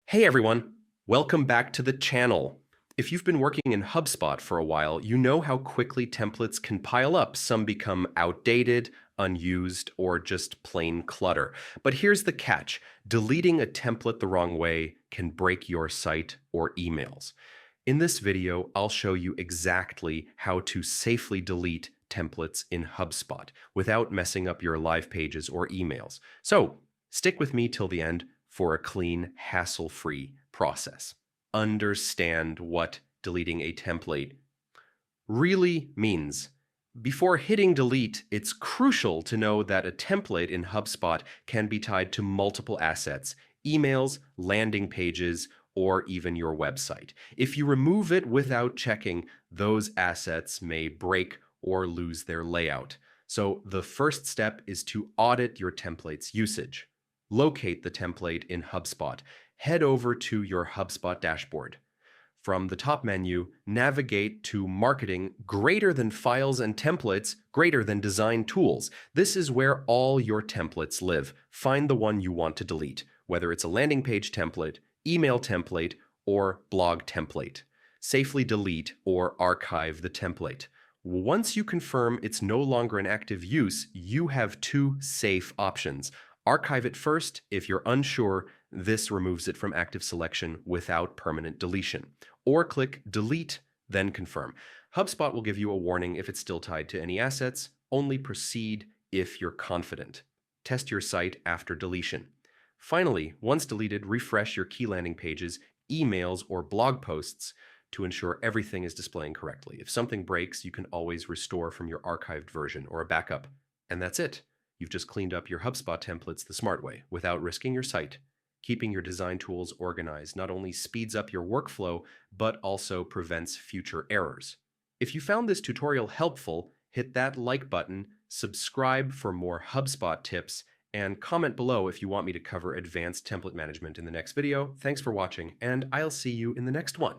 Hey everyone, welcome back to the channel. If you've been working in Hubspot for a while, you know how quickly templates can pile up. Some become outdated, unused, or just plain clutter. But here's the catch. Deleting a template the wrong way can break your site or emails. In this video, I'll show you exactly how to safely delete templates in Hubspot without messing up your live pages or emails. So stick with me till the end for a clean, hassle-free process. Understand what deleting a template really means. Before hitting delete, it's crucial to know that a template in HubSpot can be tied to multiple assets, emails, landing pages, or even your website. If you remove it without checking, those assets may break or lose their layout. So the first step is to audit your template's usage. Locate the template in HubSpot. Head over to your HubSpot dashboard. From the top menu, navigate to Marketing greater than Files and Templates greater than Design Tools. This is where all your templates live. Find the one you want to delete, whether it's a landing page template, email template, or blog template. Safely delete or archive the template. Once you confirm it's no longer in active use, you have two safe options. Archive it first. If you're unsure, this removes it from active selection without permanent deletion. Or click Delete, then confirm. HubSpot will give you a warning if it's still tied to any assets. Only proceed if you're confident. Test your site after deletion. Finally, once deleted, refresh your key landing pages, emails, or blog posts to ensure everything is displaying correctly. If something breaks, you can always restore from your archived version or a backup. And that's it. You've just cleaned up your HubSpot templates the smart way without risking your site. Keeping your design tools organized not only speeds up your workflow, but also prevents future errors. If you found this tutorial helpful, hit that like button, subscribe for more HubSpot tips, and comment below if you want me to cover advanced template management in the next video. Thanks for watching, and I'll see you in the next one.